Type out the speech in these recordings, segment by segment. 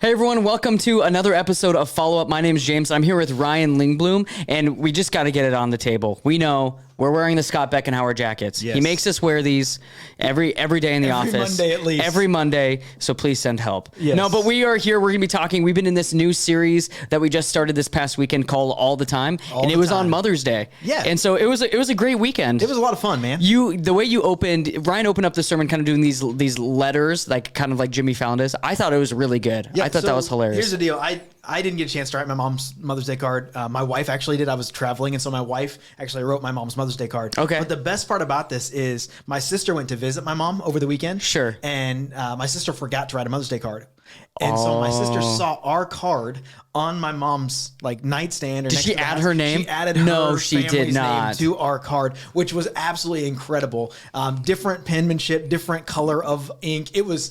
Hey everyone, welcome to another episode of Follow Up. My name is James. I'm here with Ryan Lingbloom, and we just got to get it on the table. We know we're wearing the Scott Beckenhauer jackets. Yes. He makes us wear these every day in the office. Every Monday at least. Every Monday, so please send help. Yes. No, but we are here. We're going to be talking. We've been in this new series that we just started this past weekend called All the Time, and it was on Mother's Day. Yeah. And so it was a great weekend. It was a lot of fun, man. The way you Ryan opened up the sermon kind of doing these letters, like kind of like Jimmy Fallon does. I thought it was really good. Yeah, I thought that was hilarious. Here's the deal. I didn't get a chance to write my mom's Mother's Day card. My wife actually did. I was traveling, and so my wife actually wrote my mom's Mother's Day card. Okay. But the best part about this is my sister went to visit my mom over the weekend. Sure. And my sister forgot to write a Mother's Day card. And so my sister saw our card on my mom's nightstand. Did she add her name? She added her family's name to our card, which was absolutely incredible. Different penmanship, different color of ink. It was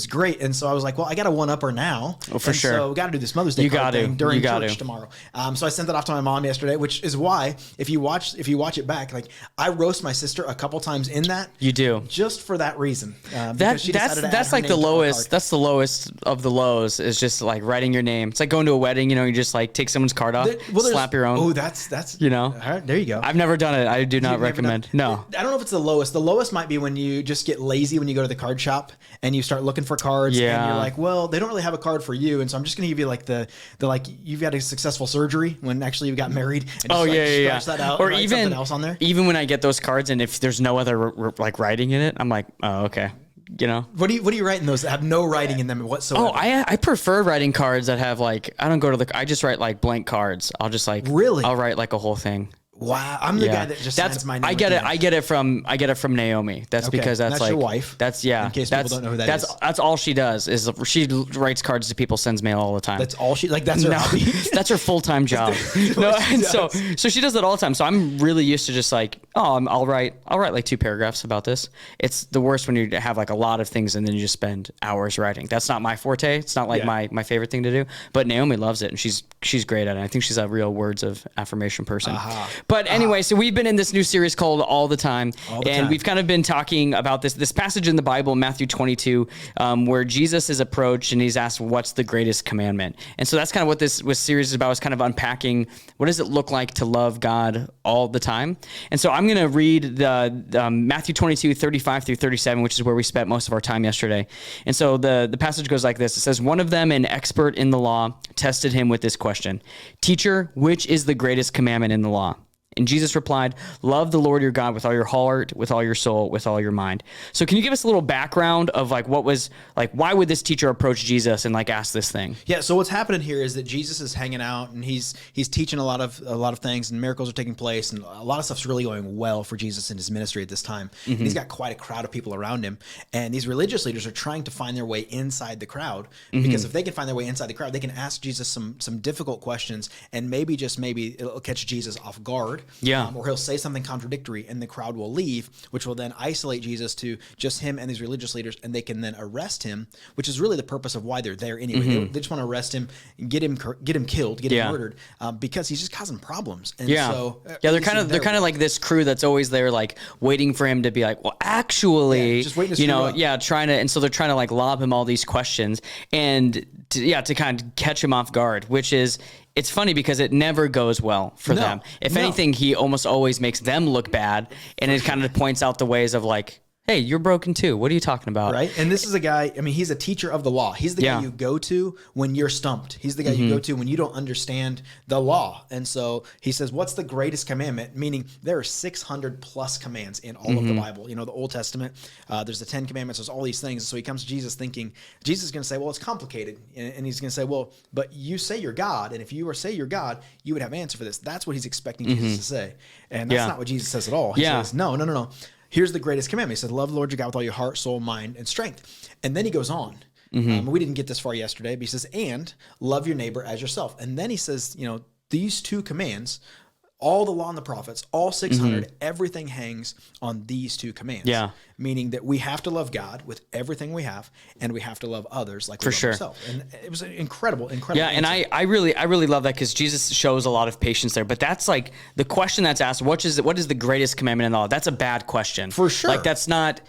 great. And so I was like, well, I got to one up her now. Oh, for sure. So we got to do this Mother's Day card thing during church tomorrow. So I sent that off to my mom yesterday, which is why if you watch it back, I roast my sister a couple times in that. You do just for that reason. That's like the lowest. That's the lowest of the lows, is just like writing your name. It's like going to a wedding, you just like take someone's card off, slap your own. Oh, that's all right, there you go. I've never done it. I do not recommend. No. I don't know if it's the lowest. The lowest might be when you just get lazy when you go to the card shop and you start looking for cards. Yeah. And you're like, well, they don't really have a card for you, and so I'm just gonna give you like the you've got a successful surgery when actually you got married. And just, scratch that out. Or even something else on there. Even when I get those cards and if there's no other writing in it, I'm like, oh, okay. What do you write in those that have no writing in them whatsoever? Oh, I prefer writing cards that have I don't go to I just write blank cards. I'll just really? I'll write a whole thing. Wow, I'm the guy that just signs my name. I get it from Naomi. That's because that's your wife. That's in case people don't know who that is. That's all she does is she writes cards to people, sends mail all the time. That's all she that's her hobby. That's her full-time job. So she does that all the time. So I'm really used to just I'll write like 2 paragraphs about this. It's the worst when you have a lot of things and then you just spend hours writing. That's not my forte. It's not my favorite thing to do. But Naomi loves it, and she's great at it. I think she's a real words of affirmation person. But anyway, so we've been in this new series called All the Time, we've kind of been talking about this passage in the Bible, Matthew 22, where Jesus is approached and he's asked, what's the greatest commandment? And so that's kind of what this series is about, is kind of unpacking what does it look like to love God all the time. And so I'm going to read the Matthew 22, 35 through 37, which is where we spent most of our time yesterday. And so the passage goes like this. It says, one of them, an expert in the law, tested him with this question, "Teacher, which is the greatest commandment in the law?" And Jesus replied, "Love the Lord your God with all your heart, with all your soul, with all your mind." So can you give us a little background of why would this teacher approach Jesus and ask this thing? Yeah. So what's happening here is that Jesus is hanging out and he's teaching a lot of things, and miracles are taking place, and a lot of stuff's really going well for Jesus in his ministry at this time. Mm-hmm. And he's got quite a crowd of people around him. And these religious leaders are trying to find their way inside the crowd, because if they can find their way inside the crowd, they can ask Jesus some difficult questions, and maybe it'll catch Jesus off guard. Yeah. Or he'll say something contradictory and the crowd will leave, which will then isolate Jesus to just him and these religious leaders, and they can then arrest him, which is really the purpose of why they're there anyway. Mm-hmm. They just want to arrest him, get him killed, get him murdered, because he's just causing problems. And so they're kind of like this crew that's always there, waiting for him to be well, actually, just waiting to trying to, and so they're trying to lob him all these questions and to kind of catch him off guard, which is, it's funny because it never goes well for them. If anything, he almost always makes them look bad, and it kind of points out the ways of hey, you're broken too. What are you talking about? Right. And this is a guy, he's a teacher of the law. He's the guy you go to when you're stumped. He's the guy you go to when you don't understand the law. And so he says, what's the greatest commandment? Meaning there are 600 plus commands in all of the Bible. The Old Testament, there's the 10 commandments, there's all these things. So he comes to Jesus thinking, Jesus is going to say, well, it's complicated. And he's going to say, well, but you say you're God. And if you say you're God, you would have an answer for this. That's what he's expecting Jesus to say. And that's not what Jesus says at all. He says, no. Here's the greatest commandment. He said, love the Lord your God with all your heart, soul, mind, and strength. And then he goes on. We didn't get this far yesterday, but he says, and love your neighbor as yourself. And then he says, these 2 commands, all the law and the prophets, all 600, everything hangs on these 2 commands. Yeah. Meaning that we have to love God with everything we have, and we have to love others like we love ourselves. And it was an incredible Yeah, answer. And I really love that, because Jesus shows a lot of patience there. But that's the question that's asked, what is the greatest commandment in the law? That's a bad question. For sure. That's not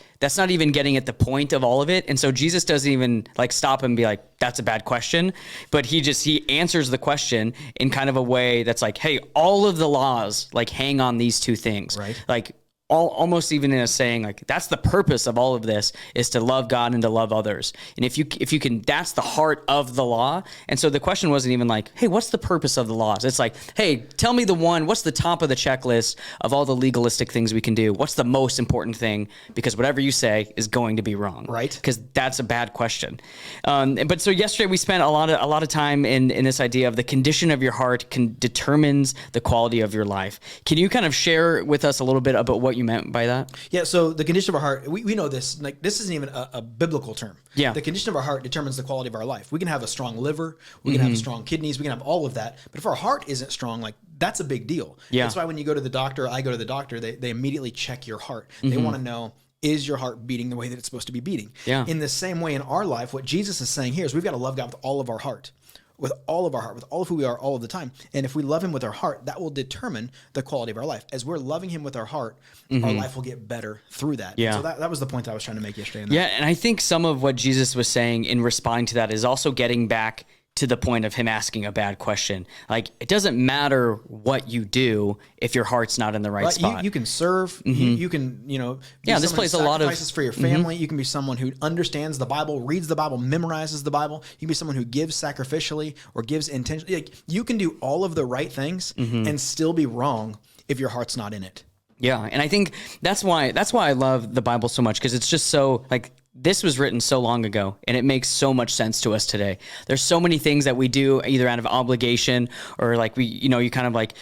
even getting at the point of all of it. And so Jesus doesn't even stop and be like, that's a bad question. But he answers the question in kind of a way that's like, hey, all of the laws like hang on these two things. Right. Like almost even in a saying like that's the purpose of all of this is to love God and to love others. And if you can, that's the heart of the law. And so the question wasn't even like, hey, what's the purpose of the laws? It's like, hey, tell me what's the top of the checklist of all the legalistic things we can do? What's the most important thing? Because whatever you say is going to be wrong. Right. Because that's a bad question. But so yesterday we spent a lot of time in this idea of the condition of your heart determines the quality of your life. Can you kind of share with us a little bit about what you meant by that? Yeah, so the condition of our heart, we know this, like this isn't even a biblical term. Yeah. The condition of our heart determines the quality of our life. We can have a strong liver, we can have strong kidneys, we can have all of that. But if our heart isn't strong, like that's a big deal. Yeah. That's why when you go to the doctor, I go to the doctor, they immediately check your heart. They want to know, is your heart beating the way that it's supposed to be beating? Yeah. In the same way in our life, what Jesus is saying here is we've got to love God with all of our heart. With all of our heart, with all of who we are all of the time. And if we love him with our heart, that will determine the quality of our life. As we're loving him with our heart, our life will get better through that. Yeah. So that was the point that I was trying to make yesterday. Yeah, and I think some of what Jesus was saying in responding to that is also getting back to the point of him asking a bad question. Like, it doesn't matter what you do if your heart's not in the right spot. You can serve. You can, this plays a lot of sacrifices for your family. You can be someone who understands the Bible, reads the Bible, memorizes the Bible. You can be someone who gives sacrificially or gives intentionally. Like, you can do all of the right things and still be wrong if your heart's not in it. Yeah, and I think that's why I love the Bible so much, because it's just so like this was written so long ago and it makes so much sense to us today. There's so many things that we do either out of obligation or like you kind of like,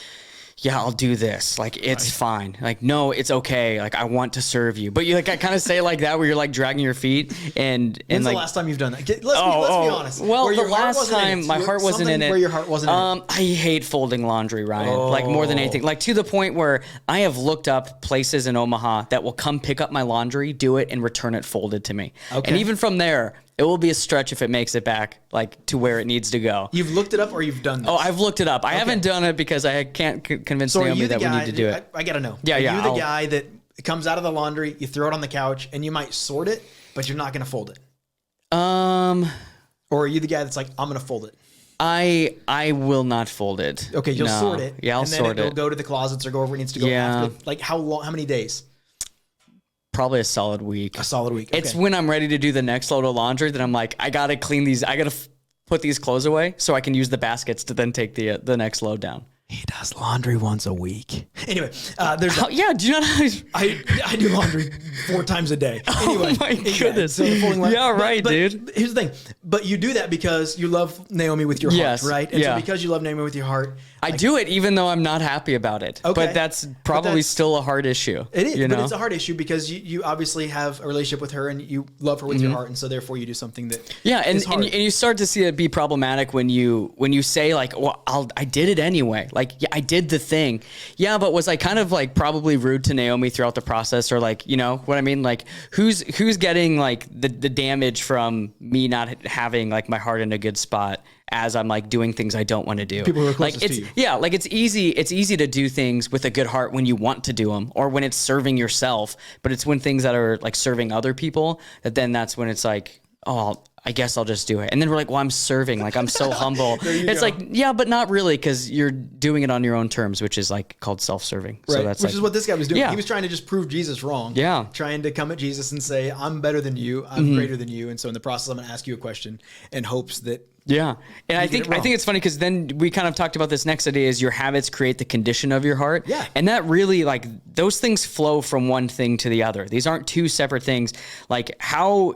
yeah, I'll do this. Like, it's fine. Like, no, it's okay. Like, I want to serve you. But you like, I kind of say it like that, where you're like dragging your feet and When's like, the last time you've done that? Let's be honest. Well, the last time my heart wasn't in it. Where your heart wasn't in it. I hate folding laundry, Ryan. Like more than anything. Like to the point where I have looked up places in Omaha that will come pick up my laundry, do it, and return it folded to me. Okay. And even from there, it will be a stretch if it makes it back like to where it needs to go. You've looked it up or you've done this? Oh, I've looked it up. I haven't done it because I can't convince Naomi that we need to do it. I got to know. Yeah, Are you the guy that comes out of the laundry, you throw it on the couch, and you might sort it, but you're not going to fold it? Or are you the guy that's like, I'm going to fold it? I will not fold it. Okay, you'll sort it. Yeah, I'll sort it. It'll go to the closets or go where it needs to go after. Like how long? How many days? Probably a solid week. A solid week. Okay. It's when I'm ready to do the next load of laundry that I'm like, I got to clean these. I got to put these clothes away so I can use the baskets to then take the next load down. He does laundry once a week. Anyway, do you know how I do laundry 4 times a day. Anyway, oh my goodness. So right, but dude. Here's the thing. But you do that because you love Naomi with your heart, right? And so because you love Naomi with your heart, I do it even though I'm not happy about it. Okay. But that's probably still a hard issue. It is, but it's a hard issue because you obviously have a relationship with her and you love her with your heart, and so therefore you do something that is hard. And you start to see it be problematic when you say like, well, I did it anyway. Like, yeah, I did the thing. Yeah, but was I kind of like probably rude to Naomi throughout the process, or like, you know what I mean? Like, who's getting like the damage from me not having like my heart in a good spot as I'm like doing things I don't want to do? People who are closest to you. Yeah, like it's easy to do things with a good heart when you want to do them, or when it's serving yourself. But it's when things that are like serving other people that's when it's like, oh, I guess I'll just do it. And then we're like, well, I'm serving. Like, I'm so humble. It's like, yeah, but not really, because you're doing it on your own terms, which is like called self-serving. Right. So that's which is what this guy was doing. Yeah. He was trying to just prove Jesus wrong. Yeah. Trying to come at Jesus and say, I'm better than you. I'm greater than you. And so in the process, I'm going to ask you a question in hopes that. Yeah. And I think it's funny because then we kind of talked about this next idea is your habits create the condition of your heart. Yeah. And that really, like, those things flow from one thing to the other. These aren't two separate things. Like how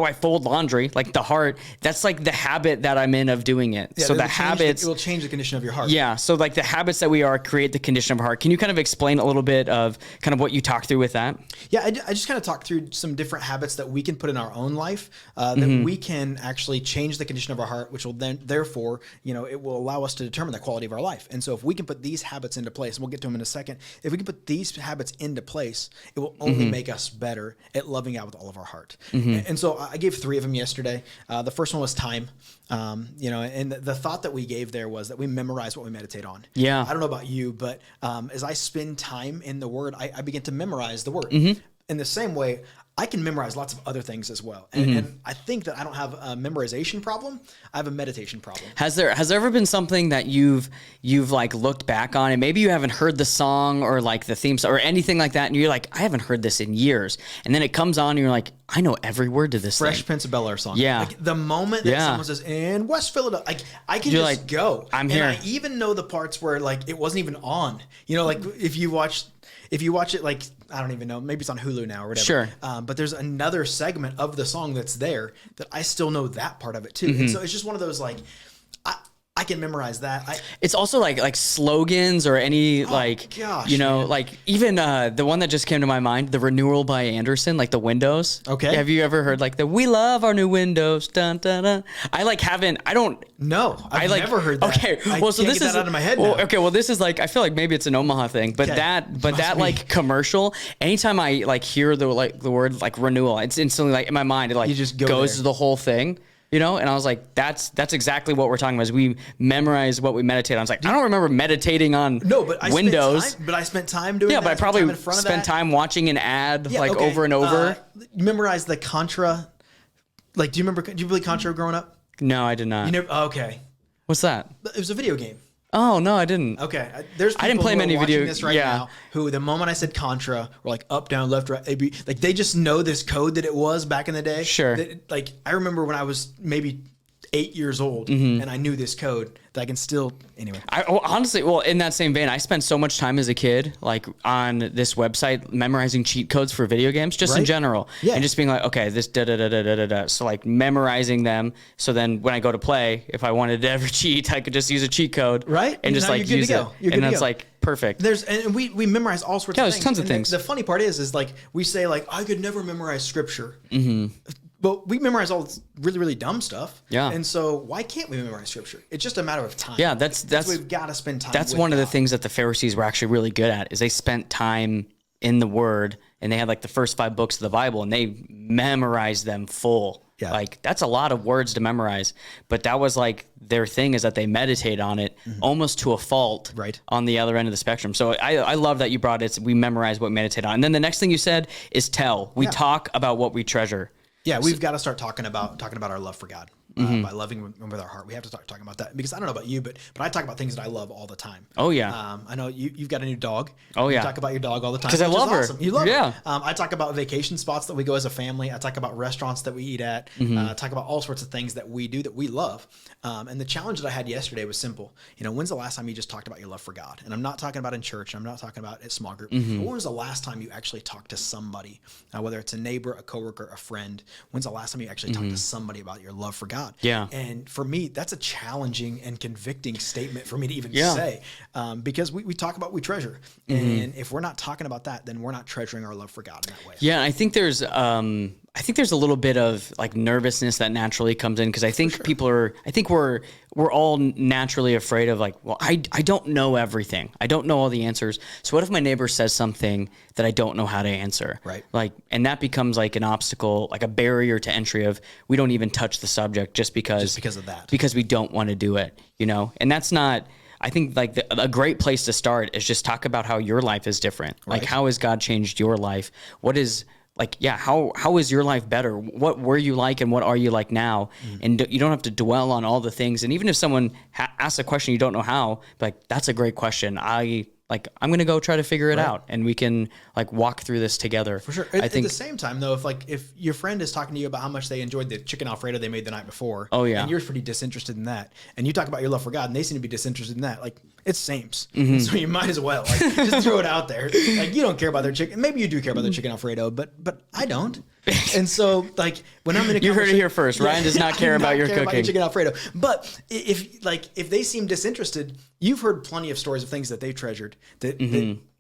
I fold laundry, like the heart, that's like the habit that I'm in of doing it. Yeah, so the habits, it will change the condition of your heart. Yeah. So like the habits that we are create the condition of our heart. Can you kind of explain a little bit of kind of what you talked through with that? Yeah, I just kind of talked through some different habits that we can put in our own life that we can actually change the condition of our heart, which will then, therefore, it will allow us to determine the quality of our life. And so if we can put these habits into place, and we'll get to them in a second, if we can put these habits into place, it will only make us better at loving God with all of our heart. And so I gave 3 of them yesterday. The first one was time. And the thought that we gave there was that we memorize what we meditate on. Yeah. I don't know about you, but as I spend time in the Word, I begin to memorize the Word. In the same way, I can memorize lots of other things as well. And I think that I don't have a memorization problem. I have a meditation problem. Has there ever been something that you've like looked back on and maybe you haven't heard the song or like the theme song or anything like that, and you're like, I haven't heard this in years, and then it comes on and you're like, I know every word to this Fresh thing. Prince of Bel-Air song. Yeah. Like the moment that someone says in West Philadelphia, like I can You're just like, go. I'm and here. I even know the parts where like it wasn't even on. You know, like if you watch it, like I don't even know, maybe it's on Hulu now or whatever. Sure. But there's another segment of the song that's there that I still know that part of it too. And so it's just one of those like I can memorize that. It's also like slogans or any like, gosh, you know, man. like even the one that just came to my mind, the Renewal by Anderson, like the windows. Okay. Have you ever heard like the "We love our new windows"? Dun, dun, dun. No, I've never heard that. Okay, I well, so can't this get is that out of my head well, now. okay, well, this is like I feel like maybe it's an Omaha thing, but Okay. that be. like commercial. Anytime I like hear the word like renewal, it's instantly like in my mind it like You just go goes there. to the whole thing. You know, and I was like, that's exactly what we're talking about. Is we memorize what we meditate on. I was like, I don't remember meditating on windows. I spent time doing that. Yeah, but I probably in front of spent that. time watching an ad like okay. over and over. You memorize the Contra. Like, do you play Contra growing up? No, I did not. You never. Oh, okay. What's that? It was a video game. Oh no, I didn't. Okay, there's people I didn't play who many are watching video- this right yeah. now who the moment I said Contra were like up, down, left, right, A, B, like they just know this code that it was back in the day. Sure. Like I remember when I was maybe 8 years old and I knew this code that I can still anyway. Honestly, in that same vein, I spent so much time as a kid, like on this website, memorizing cheat codes for video games, just in Right? general, Yeah. and just being like, okay, this da da da da da da da. So like memorizing them, so then when I go to play, if I wanted to ever cheat, I could just use a cheat code, Right? and just Now like you're good use to it, go. You're good and to that's go. like perfect. And we memorize all sorts Yeah, of there's things. tons of And things. The funny part is like we say like I could never memorize scripture. But we memorize all this really, really dumb stuff. Yeah. And so why can't we memorize scripture? It's just a matter of time. Yeah, that's we've got to spend time. That's with one of the God. things that the Pharisees were actually really good at, is they spent time in the Word, and they had like the first 5 books of the Bible, and they memorized them full. Yeah. Like that's a lot of words to memorize, but that was like their thing, is that they meditate on it almost to a fault. Right. On the other end of the spectrum. So I love that you brought it. We memorize what we meditate on, and then the next thing you said is tell. We talk about what we treasure. Yeah, we've got to start talking about our love for God. By loving with our heart. We have to start talking about that, because I don't know about you, but I talk about things that I love all the time. Oh, yeah. I know you've got a new dog. Oh, yeah. You talk about your dog all the time. 'Cause I which is love her. awesome. You love Yeah. her. I talk about vacation spots that we go as a family. I talk about restaurants that we eat at. I talk about all sorts of things that we do that we love. And the challenge that I had yesterday was simple. You know, when's the last time you just talked about your love for God? And I'm not talking about in church. I'm not talking about at small group. But when was the last time you actually talked to somebody, whether it's a neighbor, a coworker, a friend? When's the last time you actually talked to somebody about your love for God? Yeah. And for me, that's a challenging and convicting statement for me to even Yeah. say, because we talk about we treasure, and if we're not talking about that, then we're not treasuring our love for God in that way. Yeah, I think there's a little bit of like nervousness that naturally comes in, because I think we're all naturally afraid of like, well, I don't know everything. I don't know all the answers. So what if my neighbor says something that I don't know how to answer? Right. Like, and that becomes like an obstacle, like a barrier to entry of we don't even touch the subject just because of that. because we don't want to do it, you know? And that's not, I think like a great place to start is just talk about how your life is different. Like, Right. how has God changed your life? What is like, yeah, how is your life better? What were you like and what are you like now? And you don't have to dwell on all the things. And even if someone asks a question you don't know how, like, that's a great question. I'm going to go try to figure it out, and we can like walk through this together. For sure. I think at the same time, though, if your friend is talking to you about how much they enjoyed the chicken Alfredo they made the night before, Oh, yeah. and you're pretty disinterested in that, and you talk about your love for God, and they seem to be disinterested in that, like it's sames. Mm-hmm. So you might as well just throw it out there. Like you don't care about their chicken. Maybe you do care about their chicken Alfredo, but I don't. And so like when I'm in a You heard it conversation- here first. Ryan does not I care do about your care cooking. chicken Alfredo. But if they seem disinterested, you've heard plenty of stories of things that they treasured that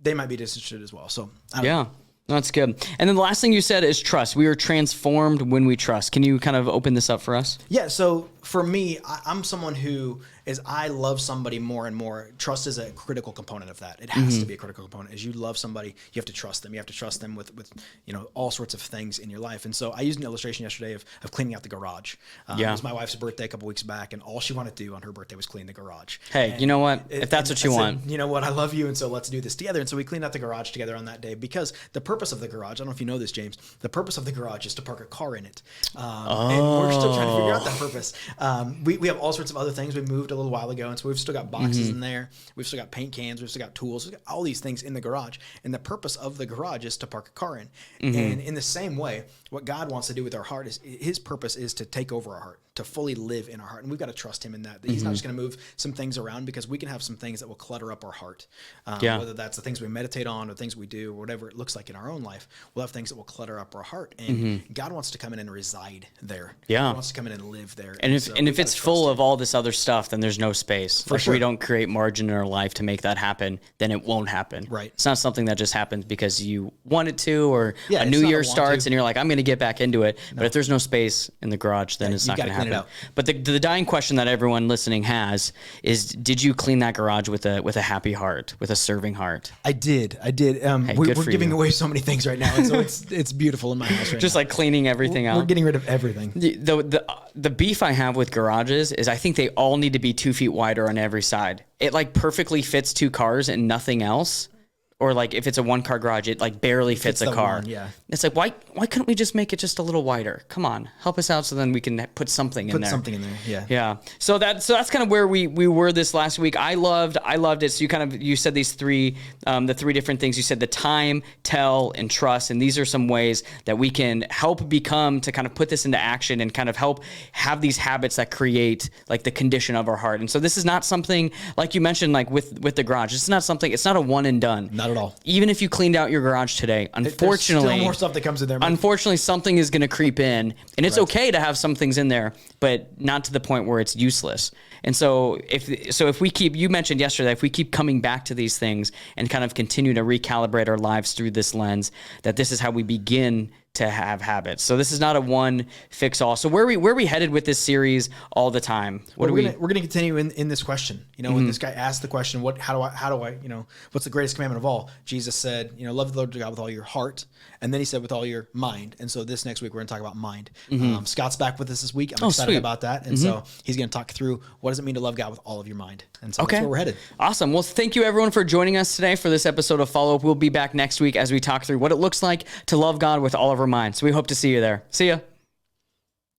they might be disinterested as well. So I don't know. Yeah, that's good. And then the last thing you said is trust. We are transformed when we trust. Can you kind of open this up for us? Yeah, so for me, I'm someone who as I love somebody more and more, trust is a critical component of that. It has to be a critical component. As you love somebody, you have to trust them. You have to trust them with all sorts of things in your life. And so I used an illustration yesterday of cleaning out the garage. It was my wife's birthday a couple weeks back, and all she wanted to do on her birthday was clean the garage. Hey, you know what? If that's what you want. You know what? I love you, and so let's do this together. And so we cleaned out the garage together on that day, because the purpose of the garage, I don't know if you know this, James, the purpose of the garage is to park a car in it. And we're still trying to figure out that purpose. We have all sorts of other things. We moved a little while ago, and so we've still got boxes in there. We've still got paint cans. We've still got tools. We've got all these things in the garage. And the purpose of the garage is to park a car in. And in the same way, what God wants to do with our heart is his purpose is to take over our heart, to fully live in our heart. And we've got to trust him in that. He's not just going to move some things around, because we can have some things that will clutter up our heart. Whether that's the things we meditate on or things we do, or whatever it looks like in our own life, we'll have things that will clutter up our heart. And God wants to come in and reside there. Yeah. He wants to come in and live there. And if it's full of all this other stuff, then there's no space. For If sure. we don't create margin in our life to make that happen, then it won't happen. Right. It's not something that just happens because you want it to, or Yeah, a it's new not a year want starts to. and you're like, I'm going to get back into it. But if there's no space in the garage, then it's you not going to gotta clean happen. it out. But the dying question that everyone listening has is, did you clean that garage with a happy heart, with a serving heart? I did. good We're for giving you. away so many things right now, and so it's beautiful in my house right Just now. like cleaning everything out. We're getting rid of everything. The beef I have with garages is I think they all need to be 2 feet wider on every side. It like perfectly fits 2 cars and nothing else. Or like if it's a 1-car garage, it like barely fits a the car. one, yeah. It's like, why couldn't we just make it just a little wider? Come on, help us out so then we can put something in Put there. something in there. Yeah. Yeah. So that's kind of where we were this last week. I loved it. So you said these three, the 3 different things. You said the time, tell, and trust. And these are some ways that we can help become to kind of put this into action and kind of help have these habits that create like the condition of our heart. And so this is not something like you mentioned, like with the garage. It's not a one and done. Not at all. Even if you cleaned out your garage today, unfortunately, there's still more stuff that comes in there. unfortunately, something is going to creep in, and it's okay to have some things in there, but not to the point where it's useless. And so if we keep, you mentioned yesterday, if we keep coming back to these things and kind of continue to recalibrate our lives through this lens, that this is how we begin to have habits. So this is not a one fix all. So where are we headed with this series all the time? We're gonna continue in this question. When this guy asked the question, how do I what's the greatest commandment of all? Jesus said, love the Lord your God with all your heart, and then he said with all your mind. And so this next week we're gonna talk about mind. Scott's back with us this week. I'm excited sweet. about that, and so he's gonna talk through what does it mean to love God with all of your mind. And so that's where we're headed. Awesome. Well, thank you everyone for joining us today for this episode of Follow Up. We'll be back next week as we talk through what it looks like to love God with all of our minds. So we hope to see you there. See ya.